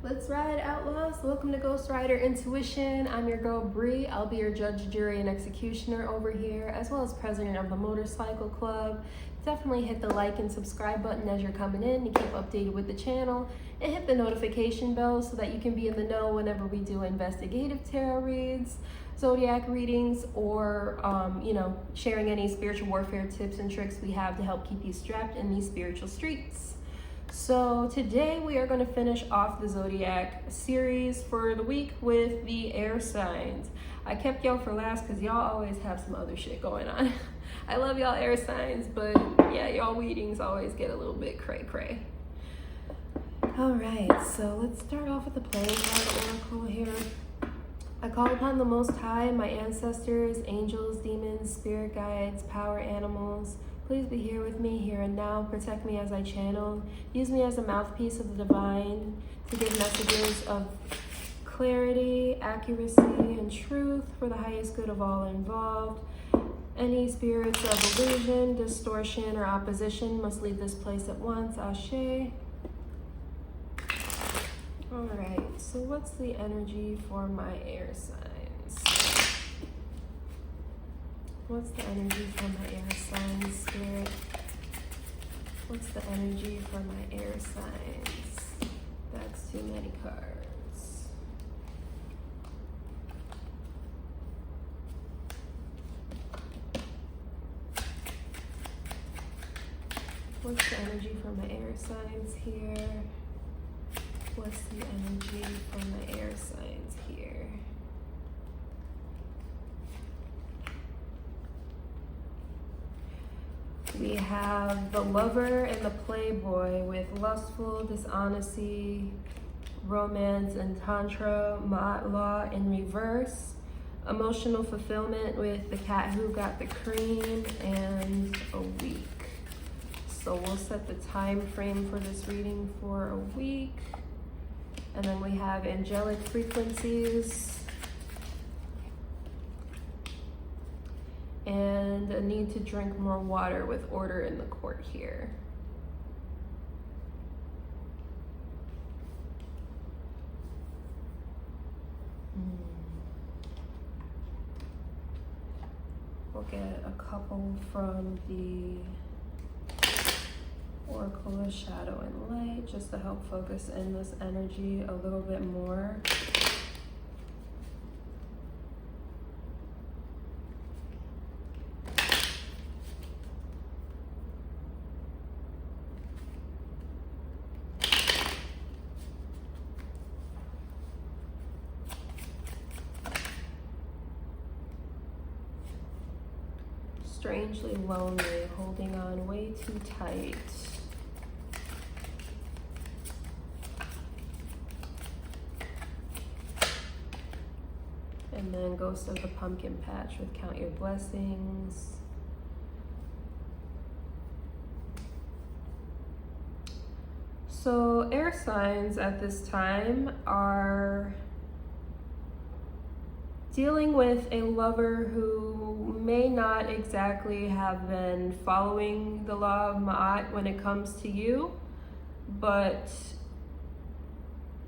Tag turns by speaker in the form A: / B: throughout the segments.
A: Let's ride, outlaws. Welcome to Ghost Rider Intuition. I'm your girl Bree. I'll be your judge, jury, and executioner over here, as well as president of the Motorcycle Club. Definitely hit the like and subscribe button as you're coming in to keep updated with the channel, and hit the notification bell so that you can be in the know whenever we do investigative tarot reads, zodiac readings, or sharing any spiritual warfare tips and tricks we have to help keep you strapped in these spiritual streets. So today we are going to finish off the zodiac series for the week with the air signs. I kept y'all for last because y'all always have some other shit going on. I love y'all air signs, but yeah, y'all readings always get a little bit cray-cray. All right, so let's start off with the playing card oracle here. I call upon the Most High, my ancestors, angels, demons, spirit guides, power animals. Please be here with me, here and now. Protect me as I channel. Use me as a mouthpiece of the divine to give messages of clarity, accuracy, and truth for the highest good of all involved. Any spirits of illusion, distortion, or opposition must leave this place at once. Ashe. All right, so what's the energy for my air signs? What's the energy for my air signs, Spirit? What's the energy for my air signs? That's too many cards. What's the energy for my air signs here? What's the energy for my air signs here? We have the lover and the playboy with lustful, dishonesty, romance, and tantra, ma'at law in reverse. Emotional fulfillment with the cat who got the cream, and a week. So we'll set the time frame for this reading for a week. And then we have angelic frequencies. And a need to drink more water with order in the court here. We'll get a couple from the Oracle of Shadow and Light just to help focus in this energy a little bit more. Strangely lonely, holding on way too tight. And then Ghost of the Pumpkin Patch with Count Your Blessings. So air signs at this time are dealing with a lover who may not exactly have been following the law of Ma'at when it comes to you, but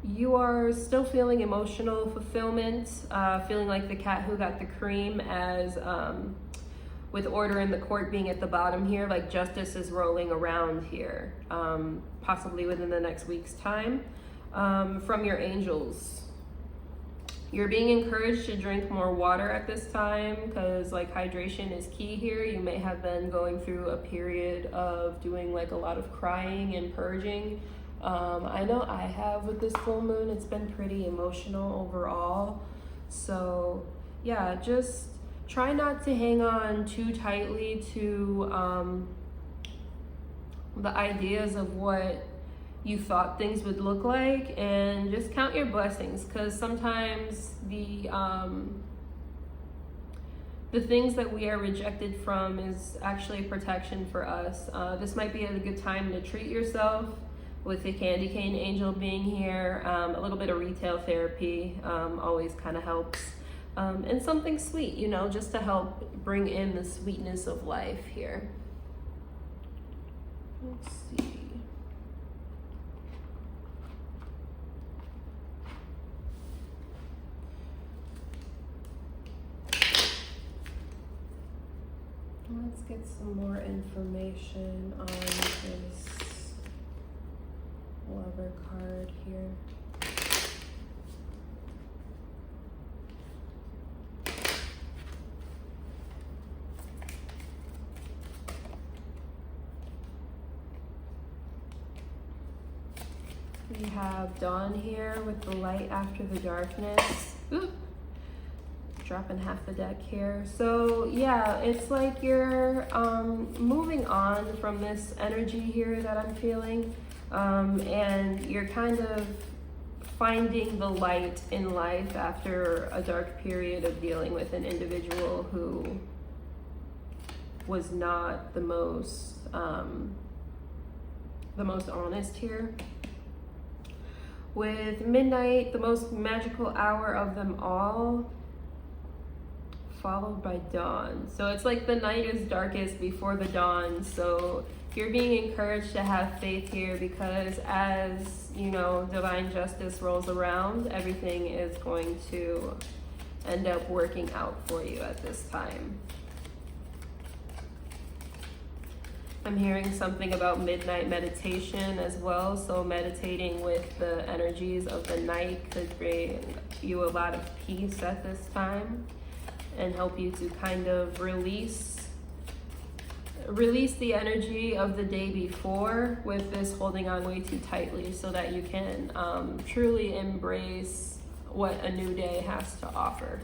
A: you are still feeling emotional fulfillment, feeling like the cat who got the cream, as with order in the court being at the bottom here, like justice is rolling around here, possibly within the next week's time, from your angels. You're being encouraged to drink more water at this time because like hydration is key here. You may have been going through a period of doing like a lot of crying and purging. I know I have with this full moon. It's been pretty emotional overall. So yeah, just try not to hang on too tightly to the ideas of what you thought things would look like, and just count your blessings, because sometimes the things that we are rejected from is actually protection for us. This might be a good time to treat yourself with the candy cane angel being here. A little bit of retail therapy always kind of helps, and something sweet, you know, just to help bring in the sweetness of life here. Let's see. Let's get some more information on this Lover card here. We have dawn here with the light after the darkness. Ooh. Dropping half the deck here. So yeah, it's like you're moving on from this energy here that I'm feeling, and you're kind of finding the light in life after a dark period of dealing with an individual who was not the most honest here. With midnight, the most magical hour of them all, followed by dawn. So it's like the night is darkest before the dawn. So you're being encouraged to have faith here, because as you know, divine justice rolls around, everything is going to end up working out for you at this time. I'm hearing something about midnight meditation as well. So meditating with the energies of the night could bring you a lot of peace at this time and help you to kind of release the energy of the day before with this holding on way too tightly, so that you can truly embrace what a new day has to offer.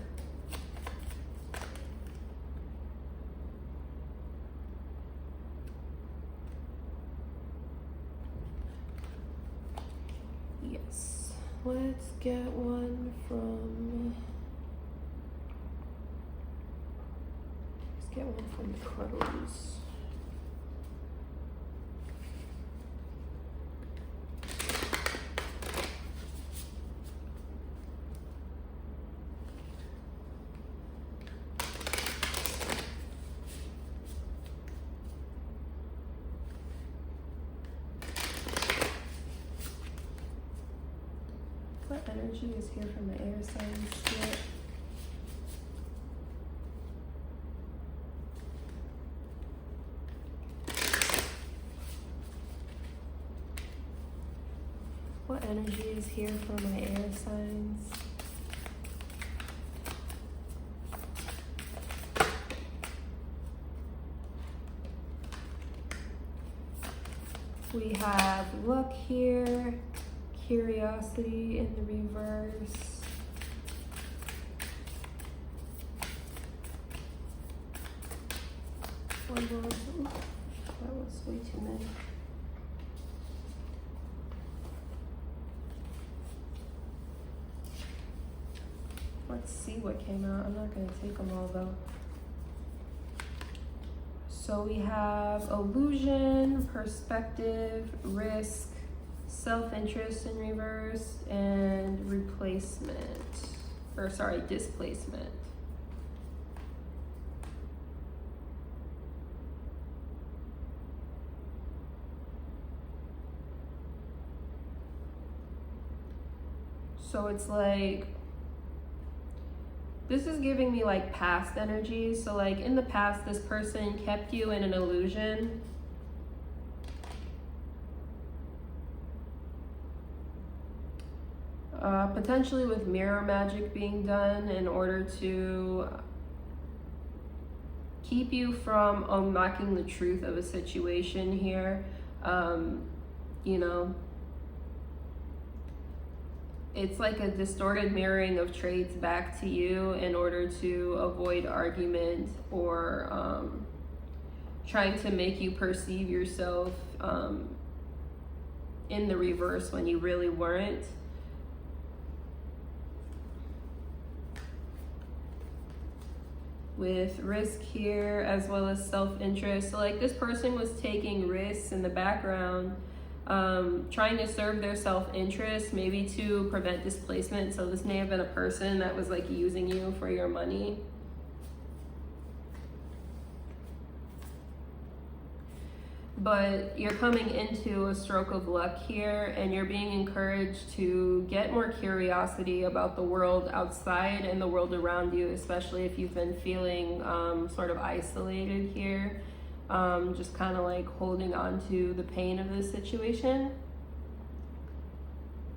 A: Yes, let's get one from... Get one from the crows. What energy is here from the air signs here? What energy is here for my air signs? We have luck here, curiosity in the reverse. One more. Ooh, that was way too many. Let's see what came out. I'm not going to take them all though. So we have illusion, perspective, risk, self-interest in reverse, and replacement. Or sorry, displacement. So it's like, this is giving me like past energies. So like in the past, this person kept you in an illusion. Potentially with mirror magic being done in order to keep you from unlocking the truth of a situation here. You know, it's like a distorted mirroring of traits back to you in order to avoid argument or trying to make you perceive yourself in the reverse when you really weren't. With risk here as well as self-interest. So like this person was taking risks in the background, trying to serve their self-interest, maybe to prevent displacement. So this may have been a person that was like using you for your money. but you're coming into a stroke of luck here, and you're being encouraged to get more curiosity about the world outside and the world around you, especially if you've been feeling sort of isolated here, just kind of like holding on to the pain of this situation.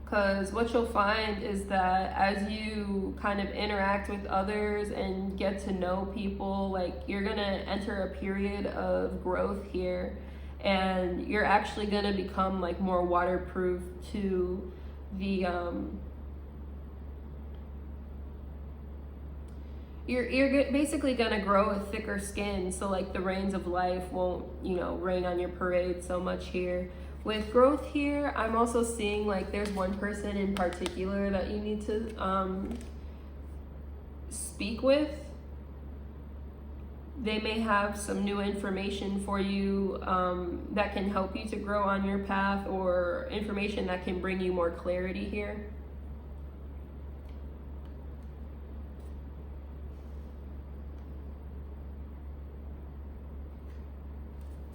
A: Because what you'll find is that as you kind of interact with others and get to know people, like, you're gonna enter a period of growth here, and you're actually gonna become like more waterproof to the you're basically gonna grow a thicker skin, so like the rains of life won't, you know, rain on your parade so much here. With growth here, I'm also seeing like there's one person in particular that you need to speak with. They may have some new information for you that can help you to grow on your path, or information that can bring you more clarity here.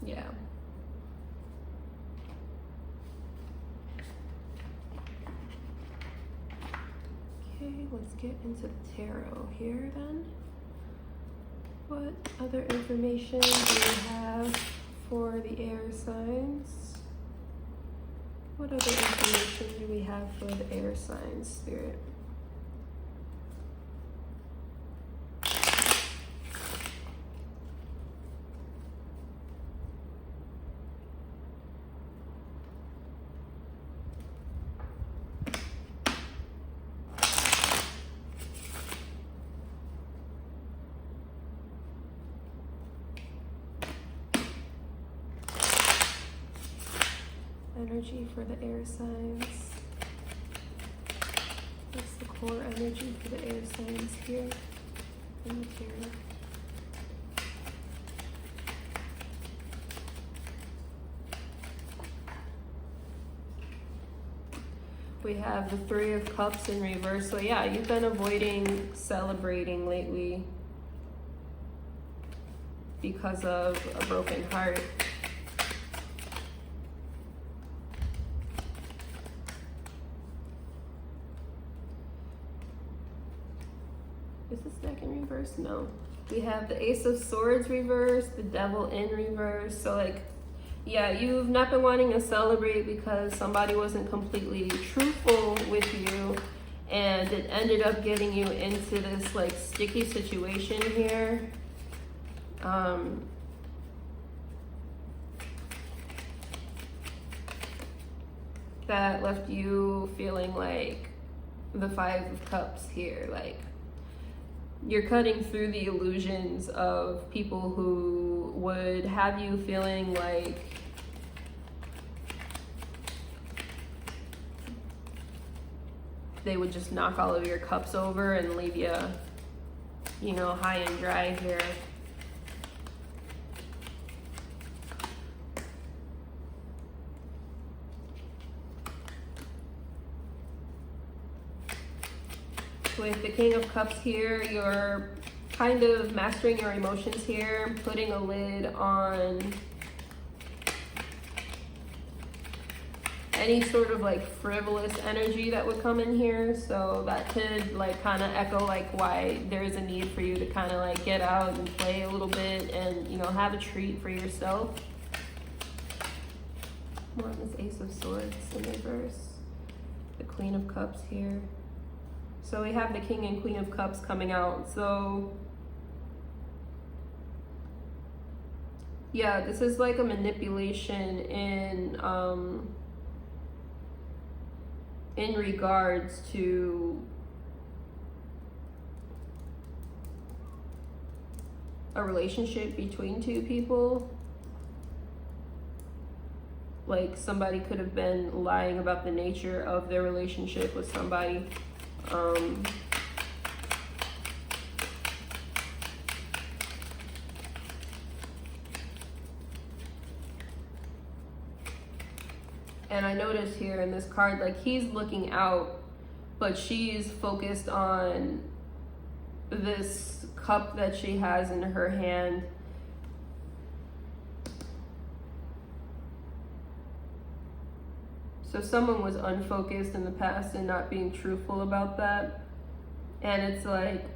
A: Yeah. Okay, let's get into the tarot here then. What other information do we have for the air signs? What other information do we have for the air signs, Spirit? Energy for the air signs. What's the core energy for the air signs here in the tarot? We have the Three of Cups in reverse. So yeah, you've been avoiding celebrating lately because of a broken heart. Is this deck in reverse? No. We have the Ace of Swords reverse, the Devil in reverse. So like, yeah, you've not been wanting to celebrate because somebody wasn't completely truthful with you, and it ended up getting you into this like sticky situation here. That left you feeling like the Five of Cups here, like you're cutting through the illusions of people who would have you feeling like they would just knock all of your cups over and leave you, you know, high and dry here. With the King of Cups here, you're kind of mastering your emotions here, putting a lid on any sort of like frivolous energy that would come in here. So that could like kind of echo like why there is a need for you to kind of like get out and play a little bit and, you know, have a treat for yourself. More on this Ace of Swords in reverse. The Queen of Cups here. So we have the King and Queen of Cups coming out. So yeah, this is like a manipulation in regards to a relationship between two people. Like somebody could have been lying about the nature of their relationship with somebody. And I noticed here in this card, like he's looking out, but she's focused on this cup that she has in her hand. So someone was unfocused in the past and not being truthful about that. And it's like,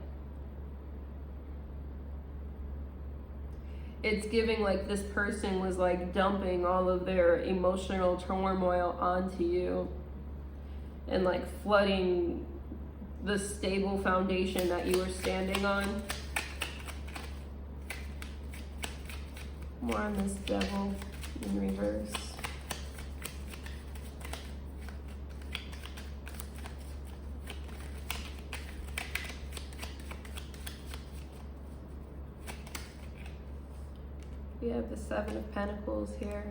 A: it's giving like this person was like dumping all of their emotional turmoil onto you and like flooding the stable foundation that you were standing on. More on this devil in reverse. We have the Seven of Pentacles here.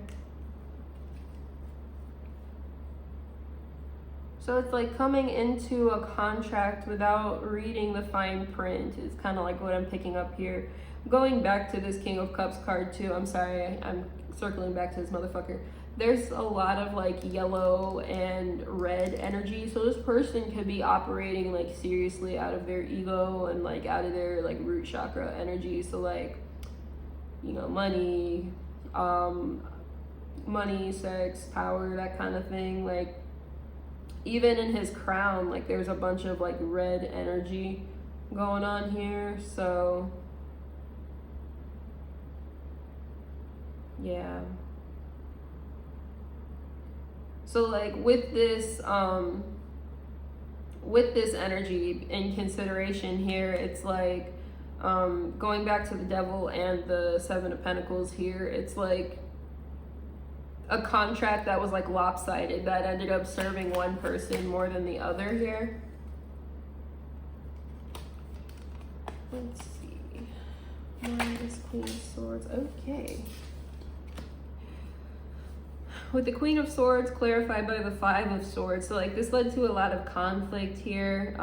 A: So it's like coming into a contract without reading the fine print is kind of like what I'm picking up here. Going back to this King of Cups card too, I'm sorry, I'm circling back to this motherfucker. There's a lot of like yellow and red energy. So this person could be operating like seriously out of their ego and like out of their like root chakra energy. So like, you know, money, sex, power, that kind of thing. Like even in his crown, like there's a bunch of like red energy going on here. So yeah. So like with this energy in consideration here, it's like going back to the devil and the Seven of Pentacles here, it's like a contract that was like lopsided that ended up serving one person more than the other here. Let's see. This Queen of Swords. Okay. With the Queen of Swords clarified by the Five of Swords, so like this led to a lot of conflict here.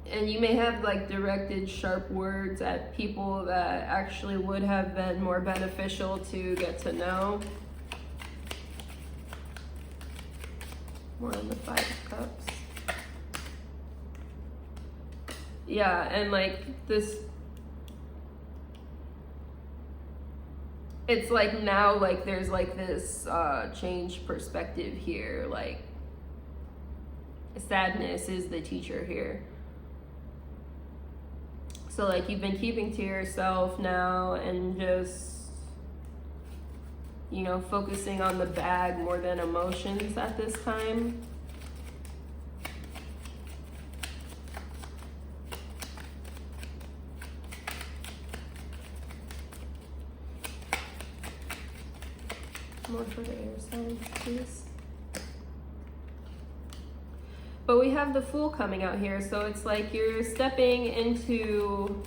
A: And you may have like directed sharp words at people that actually would have been more beneficial to get to know. More on the Five of Cups. Yeah, and like this, it's like now like there's like this changed perspective here. Like sadness is the teacher here. So like you've been keeping to yourself now and just, you know, focusing on the bag more than emotions at this time. More for the air signs, please. But we have the Fool coming out here, so it's like you're stepping into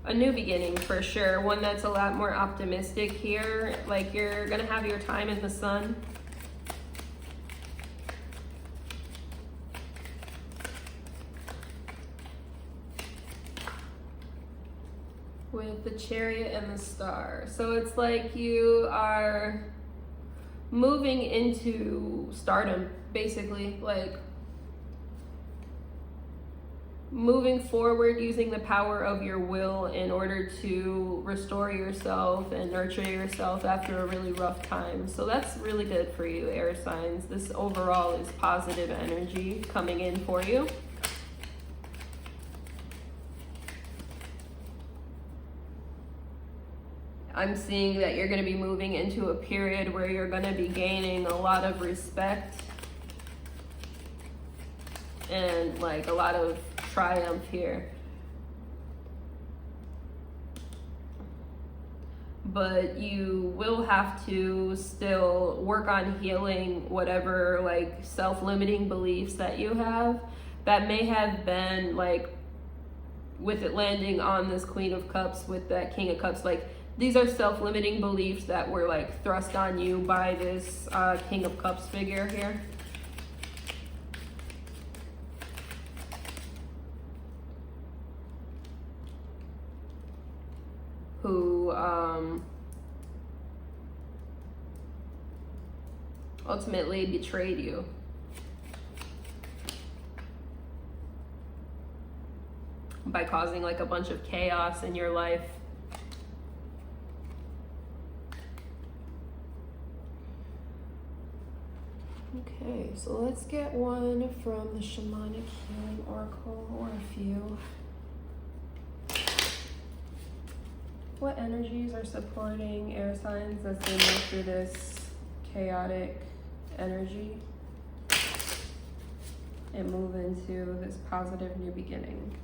A: a new beginning for sure, one that's a lot more optimistic here. Like you're gonna have your time in the sun. With the Chariot and the Star. So it's like you are moving into stardom, basically, like moving forward using the power of your will in order to restore yourself and nurture yourself after a really rough time. So that's really good for you, air signs. This overall is positive energy coming in for you. I'm seeing that you're going to be moving into a period where you're going to be gaining a lot of respect and like a lot of triumph here. But you will have to still work on healing whatever like self-limiting beliefs that you have that may have been like, with it landing on this Queen of Cups with that King of Cups, like these are self-limiting beliefs that were like thrust on you by this King of Cups figure here. Who ultimately betrayed you. By causing like a bunch of chaos in your life. so let's get one from the Shamanic Healing Oracle, or a few. What energies are supporting air signs as they move through this chaotic energy and move into this positive new beginning?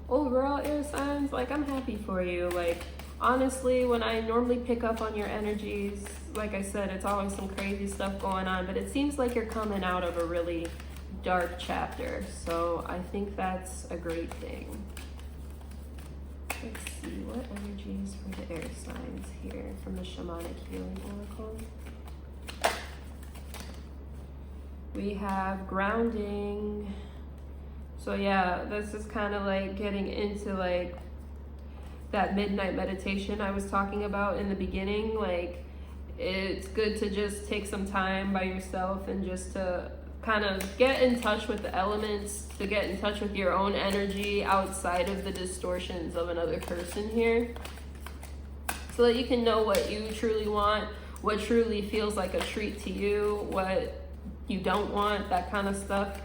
A: Overall, air signs, like, I'm happy for you. Like, honestly, when I normally pick up on your energies, like I said, it's always some crazy stuff going on, but it seems like you're coming out of a really dark chapter, so I think that's a great thing. Let's see, what energies for the air signs here from the Shamanic Healing Oracle? We have grounding. So yeah, this is kind of like getting into like that midnight meditation I was talking about in the beginning. Like, it's good to just take some time by yourself and just to kind of get in touch with the elements, to get in touch with your own energy outside of the distortions of another person here, so that you can know what you truly want, what truly feels like a treat to you, what you don't want, that kind of stuff.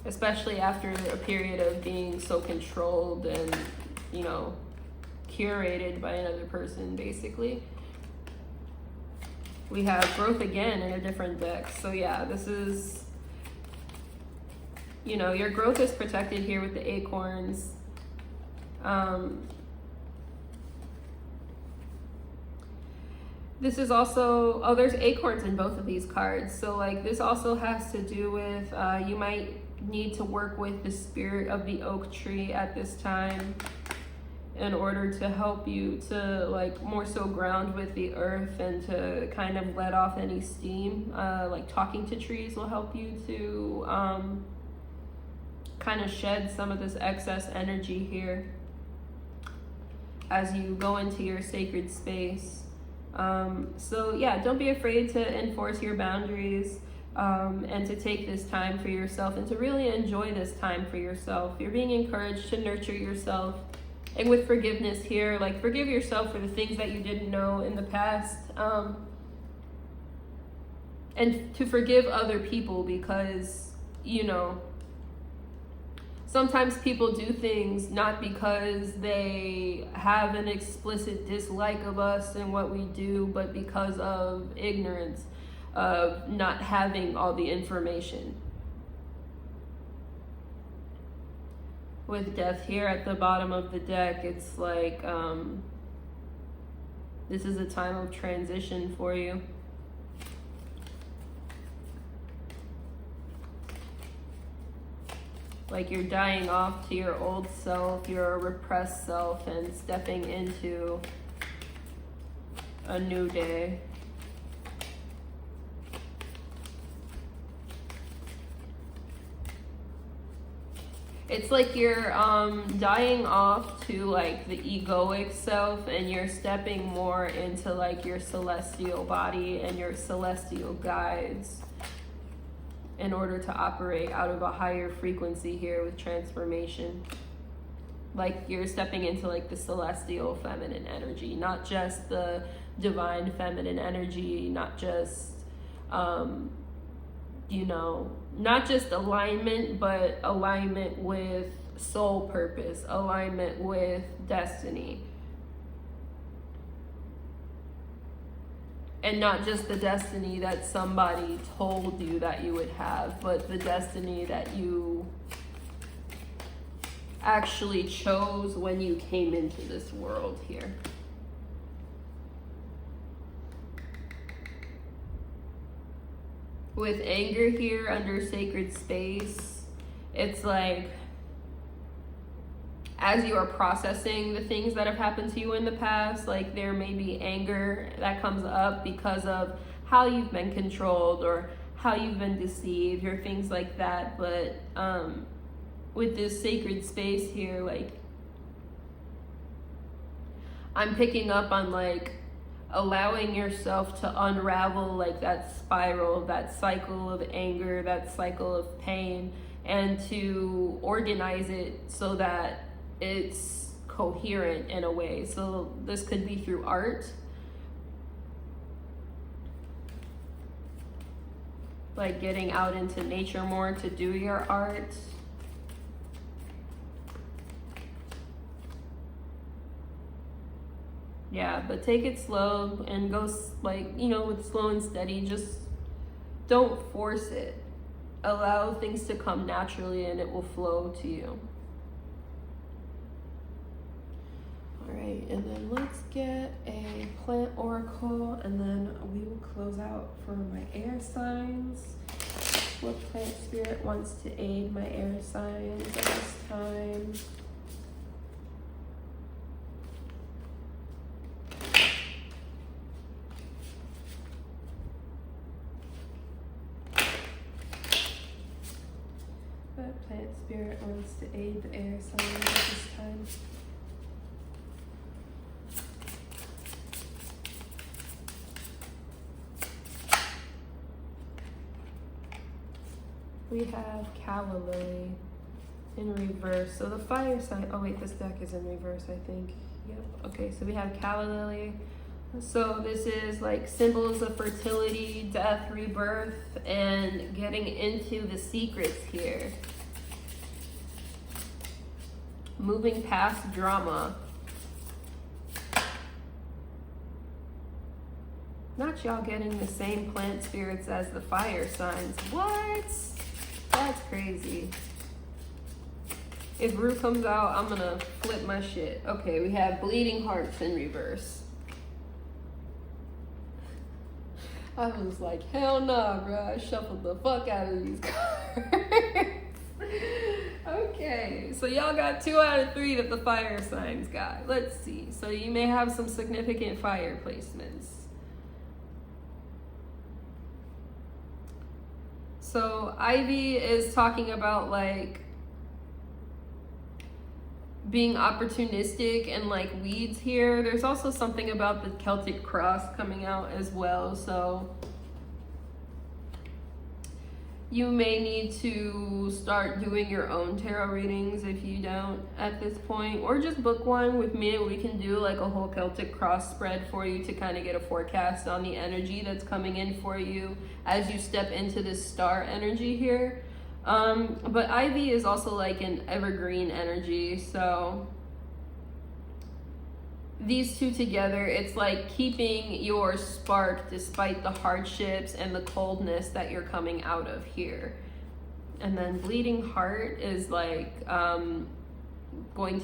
A: Especially after a period of being so controlled and, you know, curated by another person, basically. We have growth again in a different deck. So yeah, this is, you know, your growth is protected here with the acorns. This is also, oh, there's acorns in both of these cards. So like, this also has to do with, you might need to work with the spirit of the oak tree at this time in order to help you to like more so ground with the earth and to kind of let off any steam. Like talking to trees will help you to kind of shed some of this excess energy here as you go into your sacred space. So yeah, don't be afraid to enforce your boundaries. And to take this time for yourself and to really enjoy this time for yourself. You're being encouraged to nurture yourself. And with forgiveness here, like, forgive yourself for the things that you didn't know in the past. And to forgive other people, because, you know, sometimes people do things not because they have an explicit dislike of us and what we do, but because of ignorance, of not having all the information. With death here at the bottom of the deck, it's like this is a time of transition for you. Like, you're dying off to your old self, your repressed self, and stepping into a new day. It's like you're dying off to like the egoic self, and you're stepping more into like your celestial body and your celestial guides in order to operate out of a higher frequency here with transformation. Like, you're stepping into like the celestial feminine energy, not just the divine feminine energy, not just you know, not just alignment, but alignment with soul purpose, alignment with destiny. And not just the destiny that somebody told you that you would have, but the destiny that you actually chose when you came into this world here. With anger here under sacred space, it's like, as you are processing the things that have happened to you in the past, like, there may be anger that comes up because of how you've been controlled or how you've been deceived or things like that. But with this sacred space here, like, I'm picking up on like allowing yourself to unravel like that spiral, that cycle of anger, that cycle of pain, and to organize it so that it's coherent in a way. So this could be through art, like getting out into nature more to do your art. Yeah, but take it slow and go like, you know, with slow and steady. Just don't force it. Allow things to come naturally and it will flow to you. All right, and then let's get a plant oracle, and then we will close out for my air signs. What plant spirit wants to aid my air signs at this time? What plant spirit wants to aid the air signs at this time? We have Calla Lily in reverse. So the fire sign, oh wait, this deck is in reverse, I think. Yep, okay, so we have Calla Lily. So this is like symbols of fertility, death, rebirth, and getting into the secrets here. Moving past drama. Not y'all getting the same plant spirits as the fire signs. What? That's crazy. If Rue comes out, I'm gonna flip my shit. Okay, we have bleeding hearts in reverse. I was like, hell nah, bro. I shuffled the fuck out of these cards. Okay, so y'all got 2 out of 3 that the fire signs got. Let's see. So you may have some significant fire placements. So Ivy is talking about like being opportunistic and like weeds here. There's also something about the Celtic cross coming out as well. So you may need to start doing your own tarot readings if you don't at this point, or just book one with me and we can do like a whole Celtic cross spread for you to kind of get a forecast on the energy that's coming in for you as you step into this star energy here. But Ivy is also like an evergreen energy, so these two together, it's like keeping your spark despite the hardships and the coldness that you're coming out of here. And then bleeding heart is like going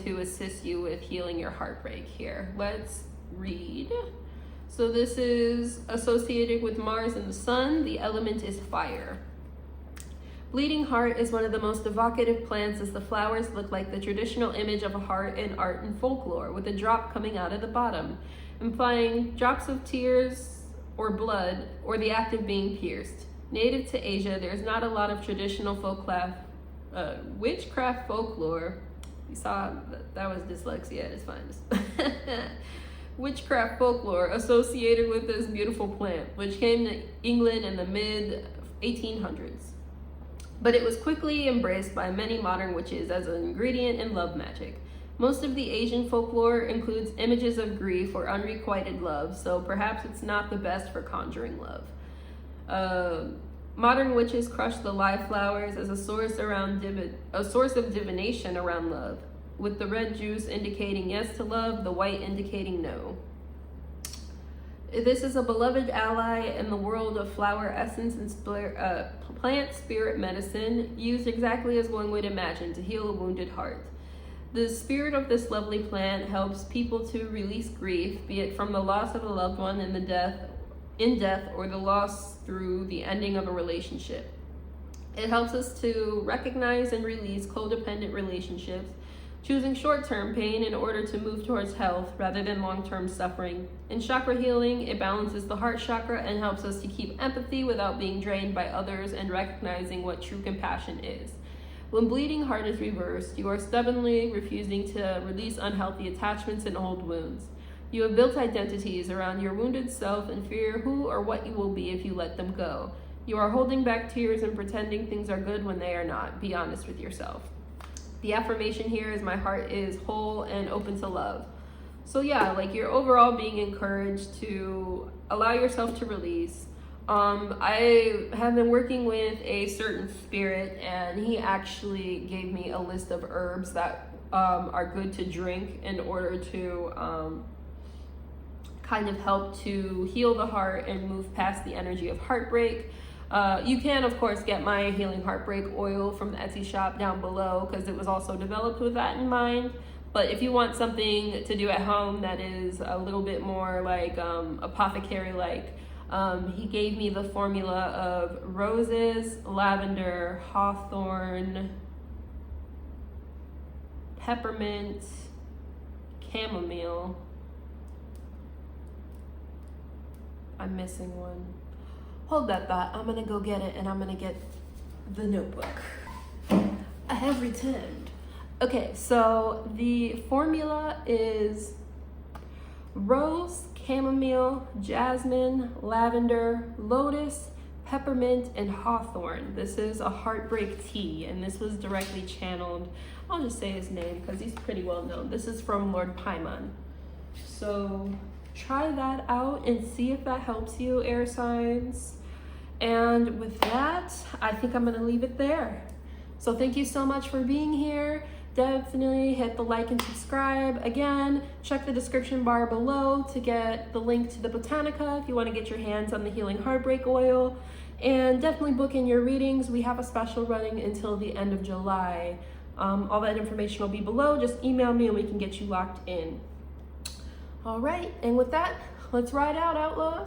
A: to assist you with healing your heartbreak here. Let's read. So this is associated with Mars and the Sun. The element is fire. Bleeding heart is one of the most evocative plants, as the flowers look like the traditional image of a heart in art and folklore, with a drop coming out of the bottom, implying drops of tears or blood or the act of being pierced. Native to Asia, there is not a lot of traditional witchcraft folklore. You saw that was dyslexia at its finest. Witchcraft folklore associated with this beautiful plant, which came to England in the mid 1800s. But it was quickly embraced by many modern witches as an ingredient in love magic. Most of the Asian folklore includes images of grief or unrequited love, so perhaps it's not the best for conjuring love. Modern witches crush the live flowers as a source of divination around love, with the red juice indicating yes to love, the white indicating no. This is a beloved ally in the world of flower essence and plant spirit medicine, used exactly as one would imagine to heal a wounded heart. The spirit of this lovely plant helps people to release grief, be it from the loss of a loved one in death or the loss through the ending of a relationship. It helps us to recognize and release codependent relationships, choosing short-term pain in order to move towards health rather than long-term suffering. In chakra healing, it balances the heart chakra and helps us to keep empathy without being drained by others and recognizing what true compassion is. When bleeding heart is reversed, you are stubbornly refusing to release unhealthy attachments and old wounds. You have built identities around your wounded self and fear who or what you will be if you let them go. You are holding back tears and pretending things are good when they are not. Be honest with yourself. The affirmation here is my heart is whole and open to love. So yeah, like you're overall being encouraged to allow yourself to release. I have been working with a certain spirit, and he actually gave me a list of herbs that are good to drink in order to kind of help to heal the heart and move past the energy of heartbreak. You can, of course, get my Healing Heartbreak oil from the Etsy shop down below, because it was also developed with that in mind. But if you want something to do at home that is a little bit more like apothecary-like, he gave me the formula of roses, lavender, hawthorn, peppermint, chamomile. I'm missing one. Hold that thought. I'm gonna go get it, and I'm gonna get the notebook. I have returned. Okay, so the formula is rose, chamomile, jasmine, lavender, lotus, peppermint, and hawthorn. This is a heartbreak tea, and this was directly channeled. I'll just say his name because he's pretty well known. This is from Lord Paimon. So try that out and see if that helps you, air signs. And with that, I think I'm gonna leave it there. So thank you so much for being here. Definitely hit the like and subscribe. Again, check the description bar below to get the link to the Botanica if you want to get your hands on the Healing Heartbreak oil. And definitely book in your readings. We have a special running until the end of July. All that information will be below. Just email me and we can get you locked in. All right, and with that, let's ride out, outlaws.